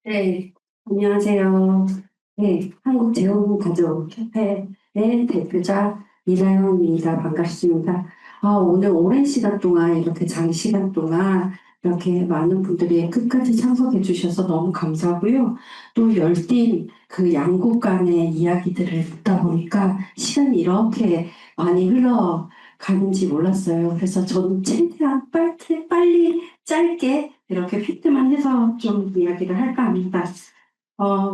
네, 안녕하세요. 네, 한국재혼가족협회의 대표자 이나영입니다. 반갑습니다. 오늘 오랜 시간 동안, 이렇게 장시간 동안, 이렇게 많은 분들이 끝까지 참석해 주셔서 너무 감사하고요. 또 열띤 그 양국 간의 이야기들을 듣다 보니까 시간이 이렇게 많이 흘러가는지 몰랐어요. 그래서 저는 최대한 빨리 짧게 이렇게 팩트만 해서 좀 이야기를 할까 합니다.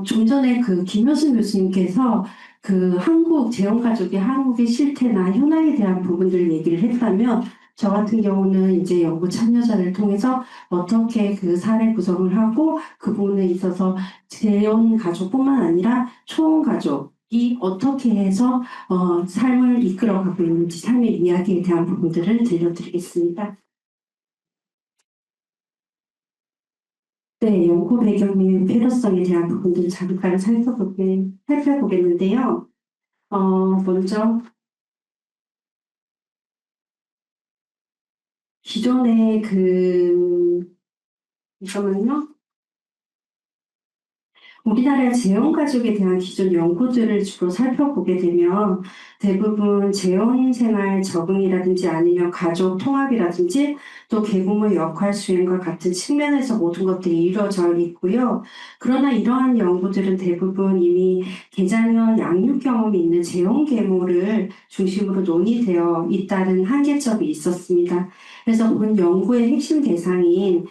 좀 전에 그 김효순 교수님께서 그 한국 재혼가족의 한국의 실태나 현황에 대한 부분들을 얘기를 했다면 저 같은 경우는 이제 연구 참여자를 통해서 어떻게 그 사례 구성을 하고 그 부분에 있어서 재혼가족뿐만 아니라 초혼가족이 어떻게 해서 삶을 이끌어가고 있는지 삶의 이야기에 대한 부분들을 들려드리겠습니다. 네, 연구 배경의 필요성에 대한 부분들을 잠깐 살펴보겠는데요. 먼저 기존의 잠깐만요. 우리나라의 재혼가족에 대한 기존 연구들을 주로 살펴보게 되면 대부분 재혼생활 적응이라든지 아니면 가족 통합이라든지 또 계부모 역할 수행과 같은 측면에서 모든 것들이 이루어져 있고요. 그러나 이러한 연구들은 대부분 이미 계자녀 양육 경험이 있는 재혼 계모를 중심으로 논의되어 있다는 한계점이 있었습니다. 그래서 본 연구의 핵심 대상인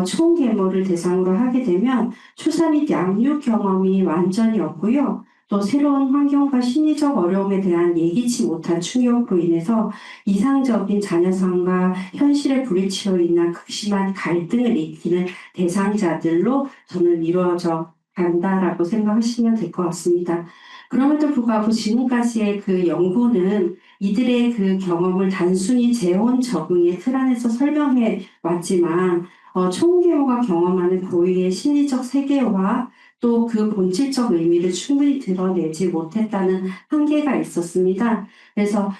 총계모를 대상으로 하게 되면 출산 및 양육 경험이 완전히 없고요. 또 새로운 환경과 심리적 어려움에 대한 예기치 못한 충격으로 인해서 이상적인 자녀상과 현실에 부딪히어 있는 극심한 갈등을 일으키는 대상자들로 저는 이루어져 간다라고 생각하시면 될 것 같습니다. 그럼에도 불구하고 지금까지의 그 연구는 이들의 그 경험을 단순히 재혼 적응의 틀 안에서 설명해 왔지만 총계호가 경험하는 고유의 심리적 세계와 또 그 본질적 의미를 충분히 드러내지 못했다는 한계가 있었습니다. 그래서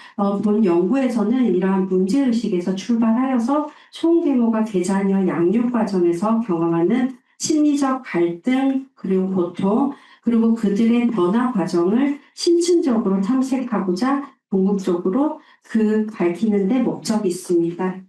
본 연구에서는 이러한 문제의식에서 출발하여서 총계모가 계자녀 양육 과정에서 경험하는 심리적 갈등 그리고 고통 그리고 그들의 변화 과정을 심층적으로 탐색하고자 궁극적으로 밝히는 데 목적이 있습니다.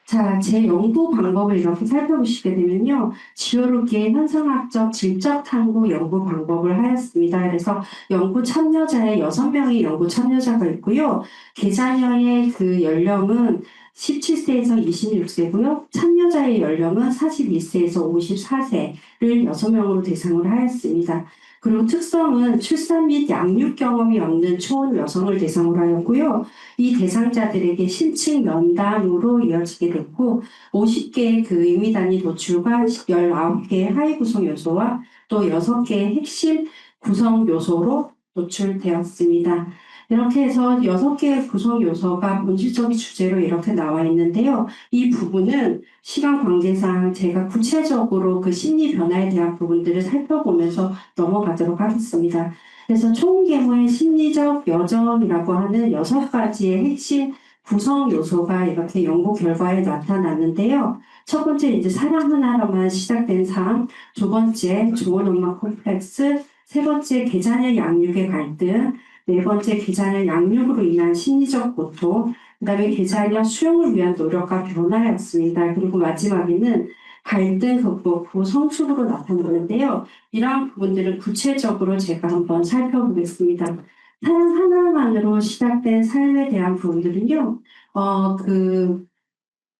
자, 제 연구 방법을 이렇게 살펴보시게 되면요. 지오르기의 현상학적 질적 탐구 연구 방법을 하였습니다. 그래서 연구 참여자의 6명의 연구 참여자가 있고요. 계자녀의 그 연령은 17세에서 26세고요. 참여자의 연령은 41세에서 54세를 6명으로 대상을 하였습니다. 그리고 특성은 출산 및 양육 경험이 없는 초혼 여성을 대상으로 하였고요. 이 대상자들에게 심층 면담으로 이어지게 됐고 50개의 그 의미 단위 도출과 19개의 하위 구성 요소와 또 6개의 핵심 구성 요소로 도출되었습니다. 이렇게 해서 6개의 구성 요소가 본질적인 주제로 이렇게 나와 있는데요. 이 부분은 시간 관계상 제가 구체적으로 그 심리 변화에 대한 부분들을 살펴보면서 넘어가도록 하겠습니다. 그래서 총계모의 심리적 여정이라고 하는 6가지의 핵심 구성 요소가 이렇게 연구 결과에 나타났는데요. 첫 번째 이제 사랑 하나로만 시작된 삶, 두 번째 좋은 엄마 콤플렉스, 세 번째 계자녀 양육의 갈등, 네 번째 계자녀 양육으로 인한 심리적 고통, 그다음에 계자녀 수용을 위한 노력과 변화였습니다. 그리고 마지막에는 갈등 극복 후 성숙으로 나타나는데요. 이러한 부분들을 구체적으로 제가 한번 살펴보겠습니다. 사랑 하나만으로 시작된 삶에 대한 부분들은요,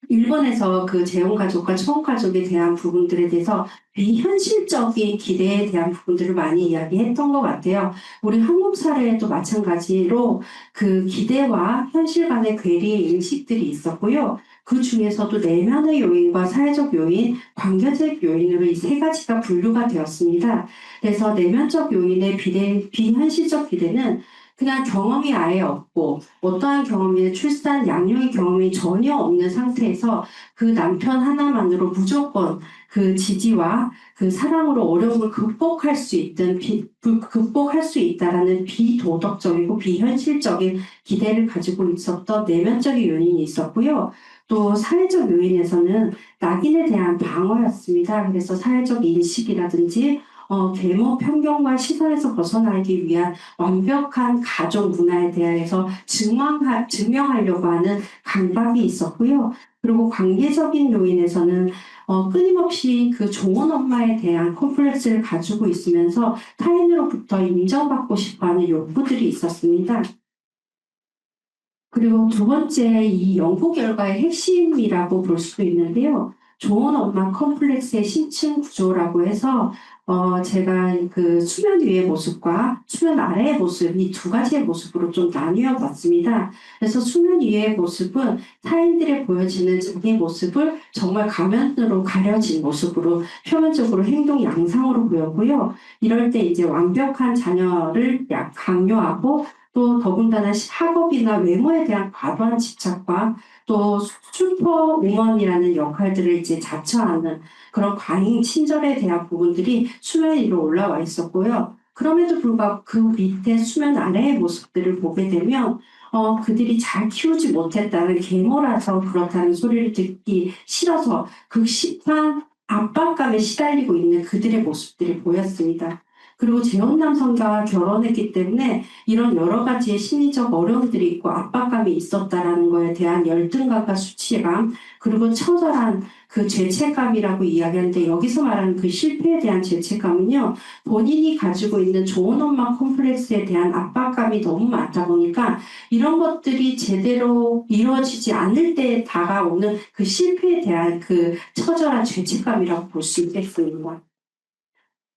일본에서 그 재혼가족과 초혼가족에 대한 부분들에 대해서 비현실적인 기대에 대한 부분들을 많이 이야기했던 것 같아요. 우리 한국 사례도 마찬가지로 그 기대와 현실 간의 괴리 인식들이 있었고요. 그 중에서도 내면의 요인과 사회적 요인, 관계적 요인으로 이 세 가지가 분류가 되었습니다. 그래서 내면적 요인의 비현실적 기대는 그냥 경험이 아예 없고 어떠한 경험이 출산, 양육의 경험이 전혀 없는 상태에서 그 남편 하나만으로 무조건 그 지지와 그 사랑으로 어려움을 극복할 수 극복할 수 있다라는 비도덕적이고 비현실적인 기대를 가지고 있었던 내면적인 요인이 있었고요. 또 사회적 요인에서는 낙인에 대한 방어였습니다. 그래서 사회적 인식이라든지 계모 편견과 시선에서 벗어나기 위한 완벽한 가족 문화에 대해서 증명하려고 하는 강박이 있었고요. 그리고 관계적인 요인에서는 끊임없이 그 좋은 엄마에 대한 콤플렉스를 가지고 있으면서 타인으로부터 인정받고 싶어하는 욕구들이 있었습니다. 그리고 두 번째, 이 연구 결과의 핵심이라고 볼 수도 있는데요. 좋은 엄마 컴플렉스의 심층 구조라고 해서 제가 그 수면 위의 모습과 수면 아래의 모습, 이 두 가지의 모습으로 좀 나뉘어 봤습니다. 그래서 수면 위의 모습은 타인들에 보여지는 자기 모습을 정말 가면으로 가려진 모습으로 표면적으로 행동 양상으로 보였고요. 이럴 때 이제 완벽한 자녀를 강요하고 또 더군다나 학업이나 외모에 대한 과도한 집착과 또 슈퍼우먼이라는 역할들을 이제 자처하는 그런 과잉 친절에 대한 부분들이 수면 위로 올라와 있었고요. 그럼에도 불구하고 그 밑에 수면 아래의 모습들을 보게 되면 그들이 잘 키우지 못했다는 계모라서 그렇다는 소리를 듣기 싫어서 극심한 압박감에 시달리고 있는 그들의 모습들이 보였습니다. 그리고 재혼 남성과 결혼했기 때문에 이런 여러 가지의 심리적 어려움들이 있고 압박감이 있었다라는 거에 대한 열등감과 수치감, 그리고 처절한 그 죄책감이라고 이야기하는데 여기서 말하는 그 실패에 대한 죄책감은요, 본인이 가지고 있는 좋은 엄마 콤플렉스에 대한 압박감이 너무 많다 보니까 이런 것들이 제대로 이루어지지 않을 때 다가오는 그 실패에 대한 그 처절한 죄책감이라고 볼 수 있겠습니다.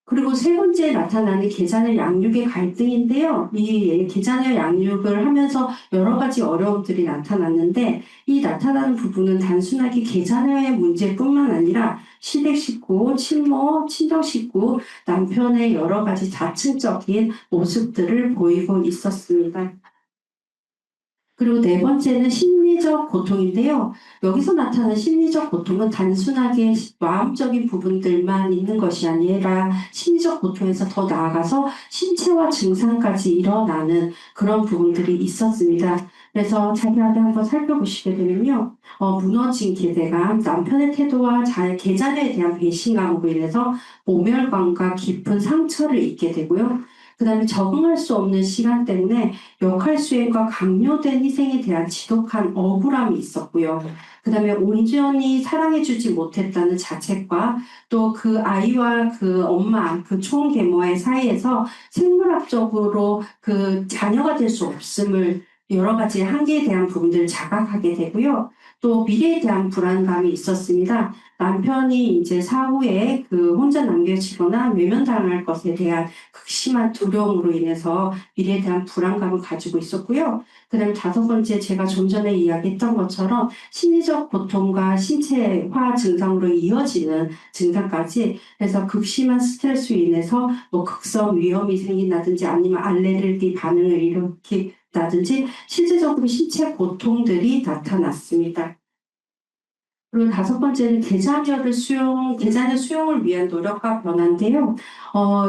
그리고 세 번째 나타나는 계자녀 양육의 갈등인데요. 이 계자녀 양육을 하면서 여러 가지 어려움들이 나타났는데 이 나타나는 부분은 단순하게 계자녀의 문제뿐만 아니라 시댁 식구, 친모, 친정 식구, 남편의 여러 가지 자층적인 모습들을 보이고 있었습니다. 그리고 네 번째는 심리적 고통인데요. 여기서 나타나는 심리적 고통은 단순하게 마음적인 부분들만 있는 것이 아니라 심리적 고통에서 더 나아가서 신체와 증상까지 일어나는 그런 부분들이 있었습니다. 그래서 자세하게 한번 살펴보시게 되면요. 무너진 기대감, 남편의 태도와 계자녀에 대한 배신감으로 인해서 모멸감과 깊은 상처를 입게 되고요. 그 다음에 적응할 수 없는 시간 때문에 역할 수행과 강요된 희생에 대한 지독한 억울함이 있었고요. 그 다음에 온전히 사랑해주지 못했다는 자책과 또 그 아이와 그 엄마, 그 총계모의 사이에서 생물학적으로 그 자녀가 될 수 없음을 여러 가지 한계에 대한 부분들을 자각하게 되고요. 또 미래에 대한 불안감이 있었습니다. 남편이 이제 사후에 그 혼자 남겨지거나 외면당할 것에 대한 극심한 두려움으로 인해서 미래에 대한 불안감을 가지고 있었고요. 그 다음에 다섯 번째 제가 좀 전에 이야기했던 것처럼 심리적 고통과 신체화 증상으로 이어지는 증상까지 그래서 극심한 스트레스로 인해서 뭐 극성 위염이 생긴다든지 아니면 알레르기 반응을 일으킨다든지 실제적으로 신체 고통들이 나타났습니다. 그리고 다섯 번째는 계자녀 수용을 위한 노력과 변화인데요.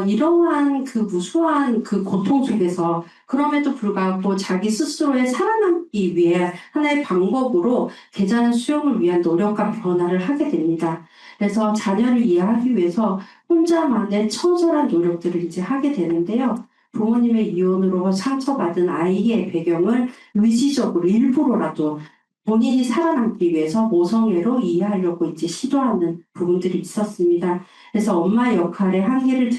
이러한 그 무수한 그 고통 속에서 그럼에도 불구하고 자기 스스로의 살아남기 위해 하나의 방법으로 계자녀 수용을 위한 노력과 변화를 하게 됩니다. 그래서 자녀를 이해하기 위해서 혼자만의 처절한 노력들을 이제 하게 되는데요. 부모님의 이혼으로 상처받은 아이의 배경을 의지적으로 일부러라도 본인이 살아남기 위해서 모성애로 이해하려고 이제 시도하는 부분들이 있었습니다. 그래서 엄마의 역할에 한계를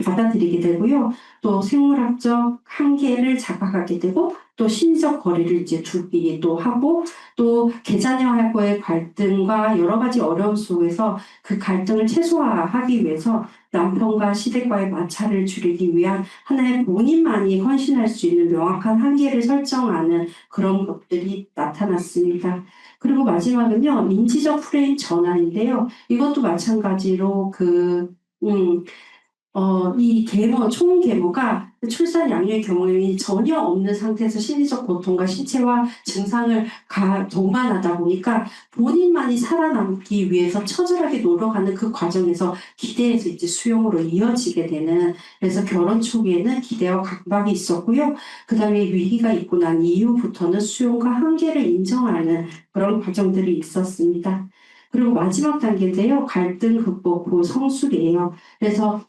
받아들이게 되고요. 또 생물학적 한계를 자각하게 되고 또 심리적 거리를 이제 두기도 하고 또 계자녀하고의 갈등과 여러 가지 어려움 속에서 그 갈등을 최소화하기 위해서 남편과 시댁과의 마찰을 줄이기 위한 하나의 본인만이 헌신할 수 있는 명확한 한계를 설정하는 그런 것들이 나타났습니다. 그리고 마지막은요, 인지적 프레임 전환인데요. 이것도 마찬가지로 이 총 계모가 출산 양육의 경험이 전혀 없는 상태에서 심리적 고통과 신체화 증상을 동반하다 보니까 본인만이 살아남기 위해서 처절하게 노력하는 그 과정에서 기대에서 이제 수용으로 이어지게 되는, 그래서 결혼 초기에는 기대와 강박이 있었고요. 그 다음에 위기가 있고 난 이후부터는 수용과 한계를 인정하는 그런 과정들이 있었습니다. 그리고 마지막 단계인데요. 갈등 극복 후 성숙이에요. 그래서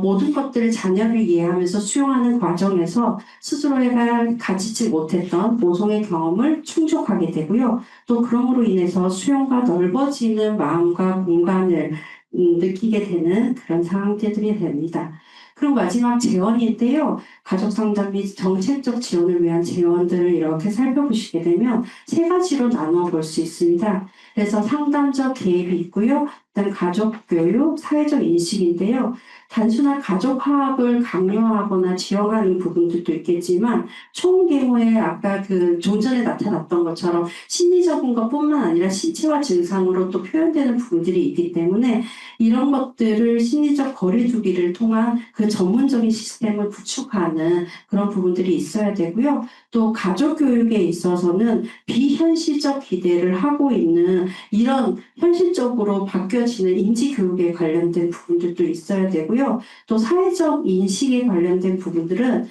모든 것들을 자녀를 이해하면서 수용하는 과정에서 스스로가 가지지 못했던 모성의 경험을 충족하게 되고요. 또 그럼으로 인해서 수용과 넓어지는 마음과 공간을 느끼게 되는 그런 상황들이 됩니다. 그리고 마지막 재원인데요. 가족 상담 및 정책적 지원을 위한 재원들을 이렇게 살펴보시게 되면 세 가지로 나누어 볼 수 있습니다. 그래서 상담적 개입이 있고요. 그다음 가족 교육, 사회적 인식인데요. 단순한 가족 화합을 강요하거나 지원하는 부분들도 있겠지만 총 경우에 아까 좀 전에 나타났던 것처럼 심리적인 것뿐만 아니라 신체화 증상으로 또 표현되는 부분들이 있기 때문에 이런 것들을 심리적 거리두기를 통한 그 전문적인 시스템을 구축하는 그런 부분들이 있어야 되고요. 또 가족 교육에 있어서는 비현실적 기대를 하고 있는 이런 현실적으로 바뀌어지는 인지 교육에 관련된 부분들도 있어야 되고요. 또 사회적 인식에 관련된 부분들은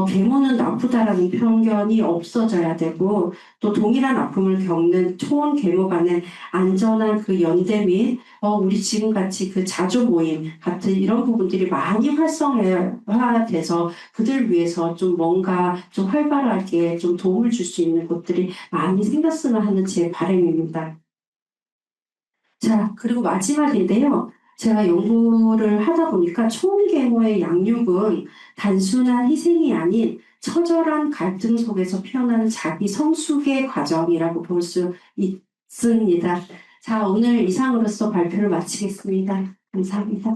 계모는 나쁘다라는 편견이 없어져야 되고, 또 동일한 아픔을 겪는 초혼 계모 간의 안전한 그 연대 및 우리 지금 같이 그 자조 모임 같은 이런 부분들이 많이 활성화돼서 그들 위해서 좀 뭔가 좀 활발하게 좀 도움을 줄 수 있는 곳들이 많이 생겼으면 하는 제 바람입니다. 자, 그리고 마지막인데요. 제가 연구를 하다 보니까 초계모의 양육은 단순한 희생이 아닌 처절한 갈등 속에서 피어나는 자기 성숙의 과정이라고 볼 수 있습니다. 자, 오늘 이상으로서 발표를 마치겠습니다. 감사합니다.